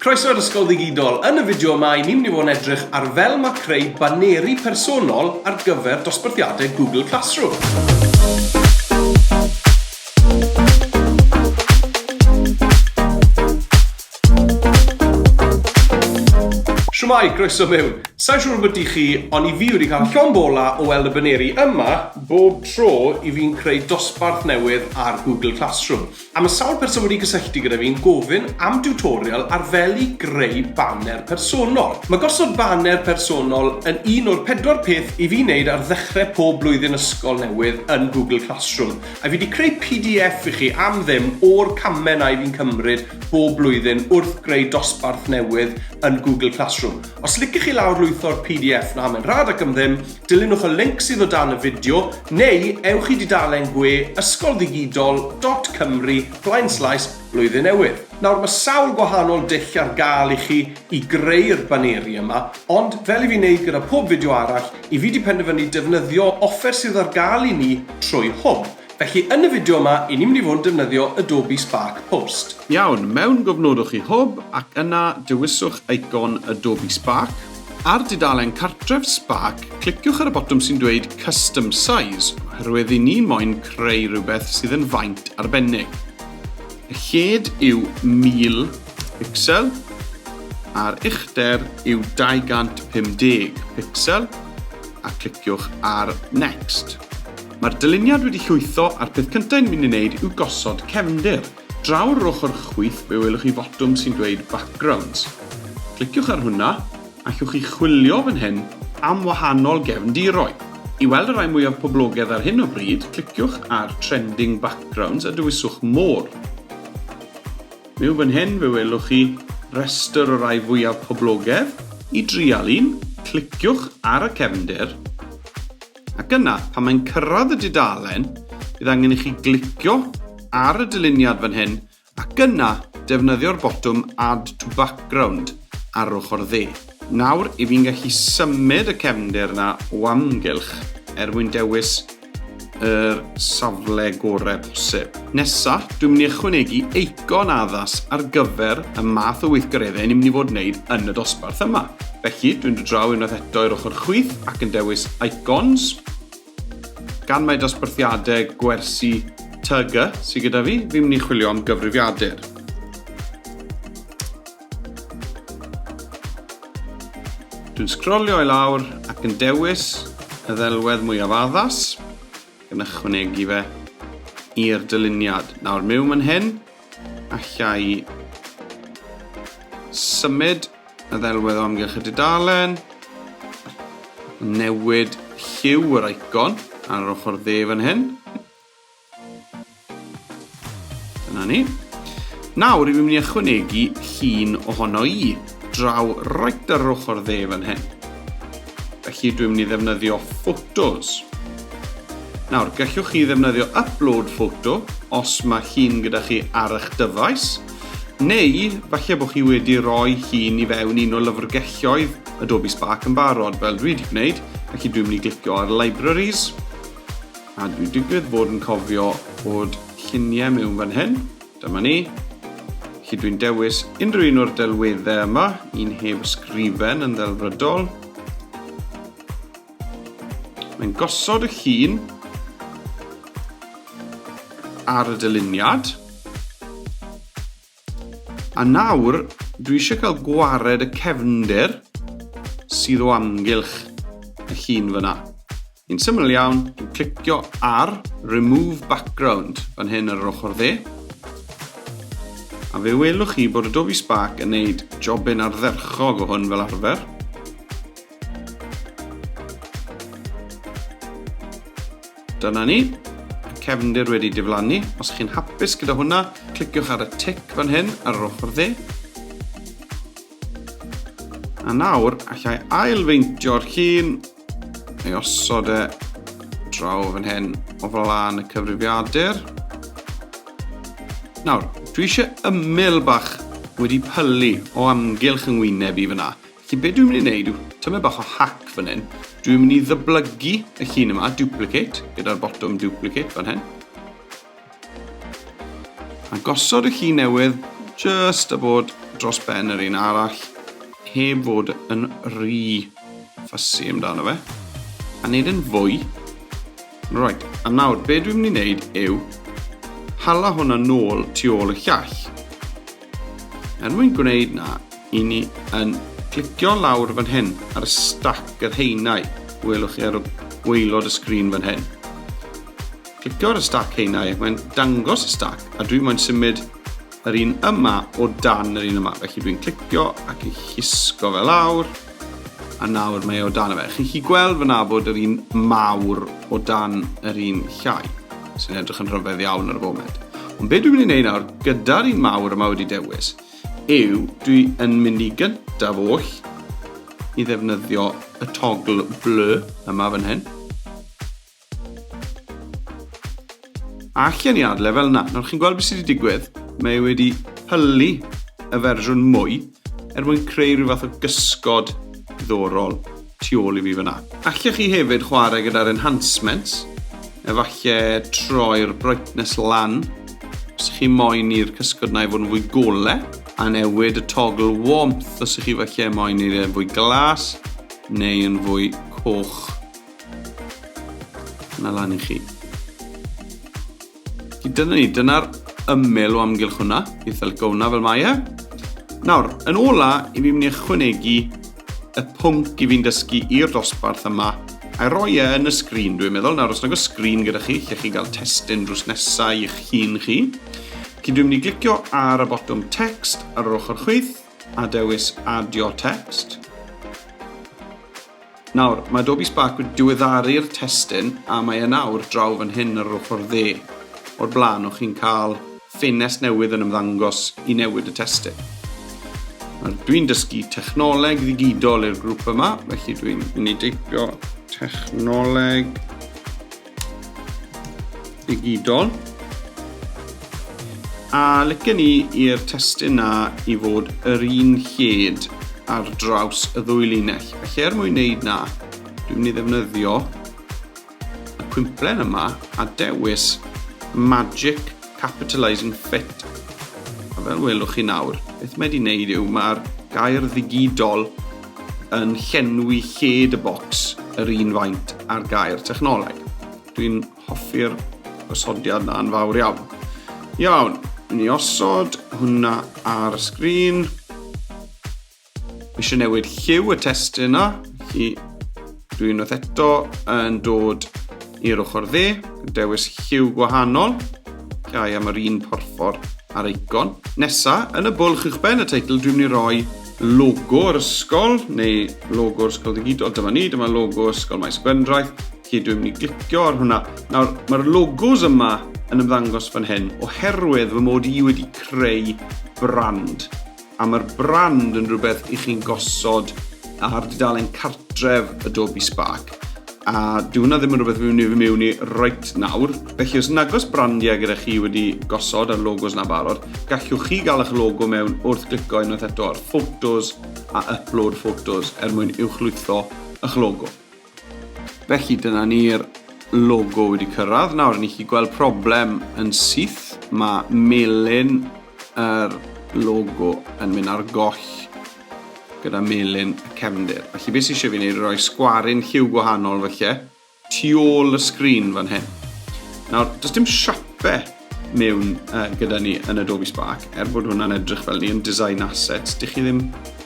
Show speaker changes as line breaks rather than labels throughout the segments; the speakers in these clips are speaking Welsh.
Croeso ar ysgol ddigidol. Yn y fideo yma, ni'n mynd i fod yn edrych ar fel mae creu baneri personol ar gyfer dosbarthiadau Google Classroom. Shwmai, croeso mewn. Sa'n siŵr bod i chi, ond i fi wedi cael llon bola o weld y baneri yma bob tro i fi'n creu dosbarth newydd ar Google Classroom. A mae sawl person wedi gysylltu gyda fi'n gofyn am tutorial ar fel i greu banner personol. Mae gosod banner personol yn un o'r 4 peth i fi wneud ar ddechrau pob blwyddyn ysgol newydd yn Google Classroom. A fi wedi creu PDF i chi am ddim o'r camau na i fi'n cymryd bob blwyddyn wrth greu dosbarth newydd yn Google Classroom. Os licech chi lawr lwytho'r PDF na mewn rhad ac am ddim, dilynwch y link sydd o dan y fideo, neu ewch i dudalen gwe ysgoldigidol.cymru/blwyddyn newydd. Nawr, mae sawl gwahanol dull ar gael i chi i greu'r baneri yma, ond fel i fi wneud gyda pob fideo arall, i fi wedi penderfynu defnyddio offer sydd ar gael i ni trwy hwb. Felly, yn y fideo yma, i ni'n mynd i fod yn defnyddio Adobe Spark Post.
Iawn, mewn gofnodwch chi hwb ac yna dewiswch eicon Adobe Spark. Ar dudalen cartref Spark, cliciwch ar y botwm sy'n dweud Custom Size, oherwydd i ni moyn creu rhywbeth sydd yn faint arbennig. Y lled yw 1000 pixel, a'r uchder yw 250 pixel, a cliciwch ar Next. Mae'r dyluniad wedi llwytho a'r peth cyntaf ni'n mynd i wneud yw gosod cefndir. Draw ar ochr chwith fe welwch chi fotwm sy'n dweud Backgrounds. Cliciwch ar hwnna a llwch chi chwilio fan hyn am wahanol gefndiroedd. I weld y rai mwyaf poblogaidd ar hyn o bryd, cliciwch ar Trending Backgrounds a dewiswch More. Mewn fan hyn fe welwch chi restr o rai fwyaf poblogaidd. I drial un, cliciwch ar y cefndir. Ac yna, pan mae'n cyrraedd y dudalen, bydd angen i chi glicio ar y dyluniad fan hyn ac yna defnyddio'r botwm Add to Background ar ochr dde. Nawr, i fi'n gallu symud y cefndir yna o amgylch mwyn dewis yr safle gorau posib. Nesa, dwi'n mynd i ychwanegu eicon addas ar gyfer y math o weithgareddau ni'n mynd i fod wneud yn y dosbarth yma. Felly, dwi'n dod draw unwaith eto i'r ochr chwith ac yn dewis icons. Gan mae dosbarthiadau gwersi tyga sydd gyda fi, fi'n mynd i chwilio am gyfrifiadur. Dwi'n sgrolio i lawr ac yn dewis y ddelwedd mwyaf addas yn ychwanegu fe i'r dyluniad. Nawr, mewn fan hyn, allai symud y ddelwedd o amgylch y dudalen, newid lliw yr eicon ar ochr dde fan hyn. Dyna ni. Nawr, fi'n mynd i ychwanegu llun ohono i draw reit ar ochr dde fan hyn. Felly dwi'n mynd i ddefnyddio photos. Nawr, gallwch chi ddefnyddio upload photo os mae llun gyda chi ar eich dyfais, neu falle bod chi wedi rhoi llun i fewn un o lyfrgelloedd Adobe Spark yn barod fel dwi wedi gwneud. Felly dwi'n mynd i glicio ar Libraries, a dwi'n digwydd fod yn cofio bod lluniau mewn fan hyn. Dyma ni. Felly dwi'n dewis unrhyw un o'r delweddau yma, un heb ysgrifen yn ddelfrydol. Mae'n gosod y llun ar y dyluniad. A nawr, dwi eisiau cael gwared y cefndir sydd o amgylch y llun fyna. Un syml iawn, dwi'n clicio ar Remove Background fan hyn ar yr ochr dde. A fe welwch chi bod Adobe Spark yn gwneud jobyn ardderchog o hwn fel arfer. Dyna ni. Cefndir wedi diflannu. Os chi'n hapus gyda hwnna, cliciwch ar y tic fan hyn ar yr ochr dde. A nawr, allai ailfeintio'r llun neu osod e draw fan hyn o flaen y cyfrifiadur. Nawr, dwi eisiau ymyl bach wedi pylu o amgylch yng ngwyneb i fyna. Felly be dwi'n mynd i wneud yw tymed bach o hack fan hyn. Dwi'n mynd i ddyblygu y llun yma, duplicate, gyda'r botwm duplicate fan hyn. A gosod y llun newydd just a bod dros ben yr un arall heb fod yn rhy ffysi amdano fe a wneud yn fwy. Right, a nawr, be dwi'n mynd i wneud yw hala hwnna nôl tu ôl y llall. Mwyn gwneud na, i ni yn clicio lawr fan hyn ar y stack yr heinau. Welwch chi ar y waelod y sgrin fan hyn. Clicio ar y stack heinau ac mae'n dangos y stack a dwi'n mynd symud yr un yma o dan yr un yma. Felly dwi'n clicio ac yn llusgo fe lawr a nawr mae o dan y fe. Chi'n gallu gweld fyna bod yr un mawr o dan yr un llai sy'n edrych yn rhyfedd iawn ar y foment. Ond be dwi'n mynd i wneud nawr gyda'r un mawr yma wedi dewis yw dwi yn mynd i gyntaf oll i ddefnyddio y togl bleu yma fan hyn. A allan i adle fel yna. Nawr chi'n gweld beth sydd wedi digwydd. Mae wedi hylu y fersiwn mwy mwyn creu rhyw fath o gysgod diddorol tu ôl i fi fyna. Allech chi hefyd chwarae gyda'r enhancements. Efallai troi'r brightness lan. Os chi moyn i'r cysgod na i fod yn fwy gole. A newid y togl warmth os ych chi falle moyn i'n fwy glas neu yn fwy coch. Yna lan i chi. Dyna'r ymyl o amgylch hwnna. Bydd fel hwnna fel mae e. Nawr, yn ola, i fi mynd i ychwanegu y pwnc i fi'n dysgu i'r dosbarth yma a roi e yn y sgrin, dwi'n meddwl. Nawr, os nag o sgrin gyda chi, lle chi gael testyn drws nesaf i'ch hun chi. Dwi'n mynd i glicio ar y botwm text ar yr ochr chwith a dewis adio text. Nawr, mae Adobe Spark wedi diweddaru'r testyn a mae e nawr draw fan hyn ar yr ochr dde. O'r blaen, o'ch chi'n cael ffenest newydd yn ymddangos i newid y testyn. Dwi'n dysgu technoleg ddigidol i'r grŵp yma, felly dwi'n mynd i deipio technoleg ddigidol. A licen ni i'r testyn na i fod yr un lled ar draws y ddwy linell. Felly mwyn wneud na, dwi'n mynd i ddefnyddio y cwimplen yma a dewis Magic Capitalizing Fit. A fel welwch chi nawr, beth mae wedi wneud yw mae'r gair ddigidol yn llenwi lled y bocs yr un faint ar gair technoleg. Dwi'n hoffi'r gosodiad na'n fawr iawn. Iawn, ni osod hwnna ar y sgrin. Eisiau newid lliw y testyn yna. Dwi'n wrth eto yn dod i'r ochr dde, dewis lliw gwahanol, gai am yr un porffor ar eicon. Nesa, yn y bwlch uwchben y teitl, dwi'n mynd i roi logo yr ysgol, neu logo yr ysgol ddigidol. Dyma logo ysgol maes y Gwendraeth. Dwi'n mynd i glicio ar hwnna. Nawr, mae'r logos yma yn ymddangos fan hyn, oherwydd fy mod i wedi creu brand. A mae'r brand yn rhywbeth i chi'n gosod ar dudalen cartref Adobe Spark. A dyw hwnna ddim yn rhywbeth fi'n mewn i right nawr. Felly os nagos brandiau gyda chi wedi gosod ar logos na barod, gallwch chi gael eich logo mewn wrth glicio unwaith eto ar photos a upload photos mwyn uwchlwytho eich logo. Felly dyna ni'r logo wedi cyrraedd. Nawr, ni chi gweld problem yn syth. Mae melyn yr logo yn mynd ar goll gyda melyn y cefndir. Felly beth sy'n eisiau fi wneud roi sgwarin lliw gwahanol felly tu ôl y sgrin fan hyn. Nawr, does dim siapau mewn gyda ni yn Adobe Spark, bod hwnna'n edrych fel ni yn design assets. Dych chi ddim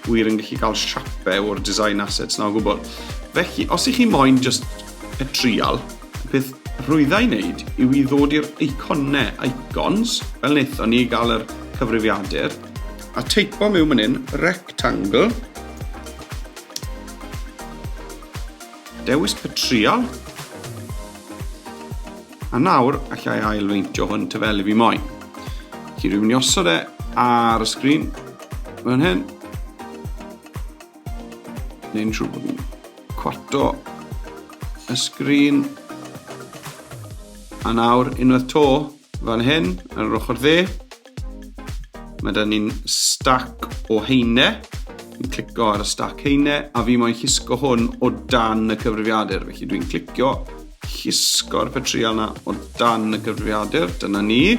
wir yn gallu cael siapau o'r design assets na o gwbl. Felly, os ych chi moyn just y trial, beth rwyddai wneud yw i ddod i'r icons, fel wnaethon ni gael yr cyfrifiadur, a teipo mewn fan hyn, rectangle, dewis petrial, a nawr allai ailfeintio hwn ty fel i fi moyn. Felly rwy'n mynd i osod e ar y sgrin fan hyn. Neu'n siŵr bod fi'n cwarto y sgrin. A nawr unwaith to fan hyn ar yr ochr dde. Mae da ni'n stack o heine. Dwi'n clicio ar y stack heine a fi moyn llusgo hwn o dan y cyfrifiadur. Felly dwi'n clicio llusgo'r petrial na o dan y cyfrifiadur. Dyna ni.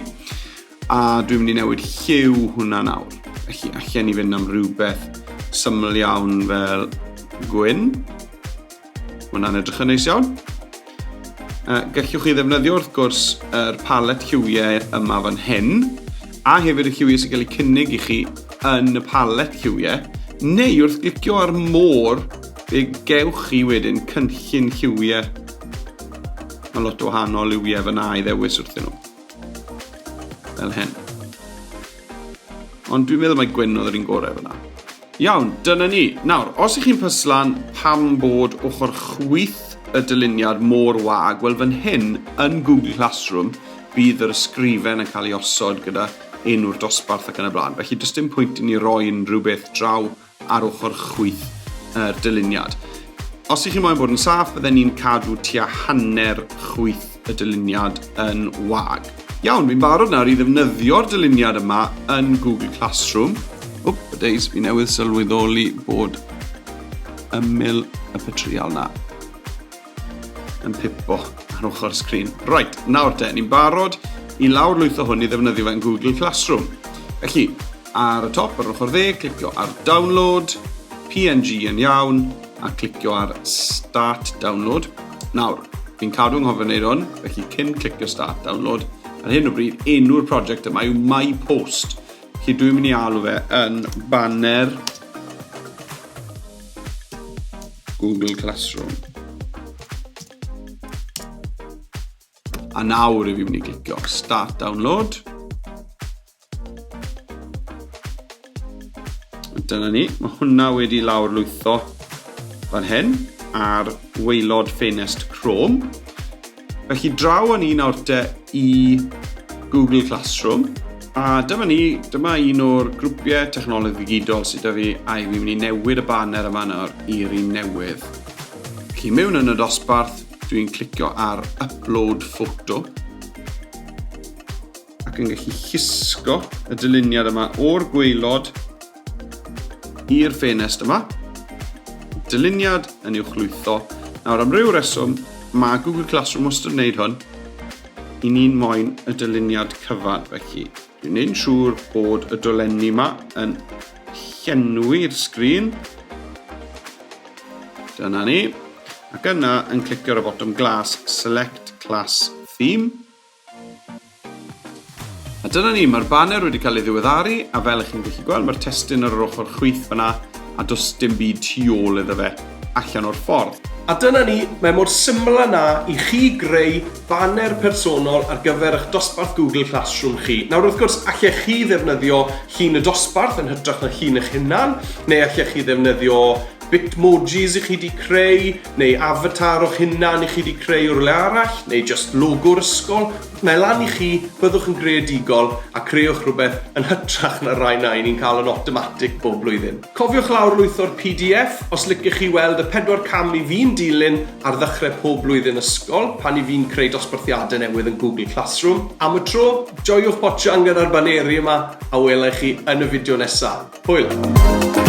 A dwi'n mynd i newid lliw hwnna nawr. Felly, allan ni fynd am rhywbeth syml iawn fel gwyn. Mae hwnna'n edrych yn neis iawn. Gallwch chi ddefnyddio wrth gwrs yr palet lliwiau yma fan hyn, a hefyd y lliwiau sy'n cael eu cynnig i chi yn y palet lliwiau, neu wrth glicio ar môr, fe gewch chi wedyn cynllun lliwiau. Mae lot o wahanol lliwiau fyna i ddewis wrthyn nhw. Fel hyn. Ond dwi'n meddwl mae gwyn oedd yr un gorau fyna. Iawn, dyna ni. Nawr, os ych chi'n pyslan pam bod ochr chwith y dyluniad mor wag, wel fan hyn yn Google Classroom bydd yr ysgrifen yn cael ei osod gyda enw'r dosbarth ac yn y blaen. Felly, does dim pwynt i ni roi unrhyw beth draw ar ochr chwith yr dyluniad. Os ych chi'n moyn bod yn saff, bydden ni'n cadw tua hanner chwith y dyluniad yn wag. Iawn, fi'n barod nawr i ddefnyddio'r dyluniad yma yn Google Classroom. Deis, fi newydd sylweddoli bod ymyl y petrial na yn pipo ar ochr sgrin. Right, nawr te, ni'n barod i lawr lwytho hwn i ddefnyddio fe yn Google Classroom. Felly, ar y top, ar ochr dde, clicio ar Download, PNG yn iawn, a clicio ar Start Download. Nawr, fi'n cadw nghofio wneud hwn, felly cyn clicio Start Download, ar hyn o bryd, enw'r prosiect yma yw My Post. Felly dwi'n mynd i alw fe yn Banner Google Classroom. A nawr i fi mynd i clicio Start Download. Dyna ni, mae hwnna wedi lawr lwytho fan hyn ar waelod ffenest Chrome. Felly draw ni nawr te i Google Classroom. A dyma un o'r grwpiau technoleg ddigidol sydd â fi a fi mynd i newid y banner yma nawr i'r un newydd. Felly mewn yn y dosbarth, dwi'n clicio ar Upload Photo ac yn gallu llusgo y dyluniad yma o'r gwaelod i'r ffenest yma. Dyluniad yn uwchlwytho. Nawr am ryw reswm, mae Google Classroom wastad yn gwneud hwn i ni'n moyn y dyluniad cyfan. Felly, dwi'n neud siŵr bod y dolenni yma yn llenwi'r sgrin. Dyna ni. Ac yna yn clicio ar y bottom glas Select Class Theme. A dyna ni, mae'r banner wedi cael ei ddiweddaru, a fel ych chi'n gallu gweld, mae'r testyn ar yr ochr chwith fyna, a does dim byd tu ôl iddo fe allan o'r ffordd.
A dyna ni, mae mor syml yna i chi greu banner personol ar gyfer eich dosbarth Google Classroom chi. Nawr wrth gwrs, allech chi ddefnyddio llun y dosbarth yn hytrach na llun eich hunan, neu allech chi ddefnyddio bitmojis i chi wedi creu, neu avatar o'ch hunan i chi wedi creu o'r le arall, neu just logo'r ysgol. Mae lan i chi byddwch yn greadigol a creuwch rhywbeth yn hytrach na rai na ni'n cael yn automatic bob blwyddyn. Cofiwch lawr lwytho'r PDF os licech chi weld y 4 cam i fi'n dilyn ar ddechrau pob blwyddyn ysgol pan i fi'n creu dosbarthiadau newydd yn Google Classroom. Am y tro, joiwch botsian gyda'r Baneri yma a welai chi yn y fideo nesaf. Hwyl!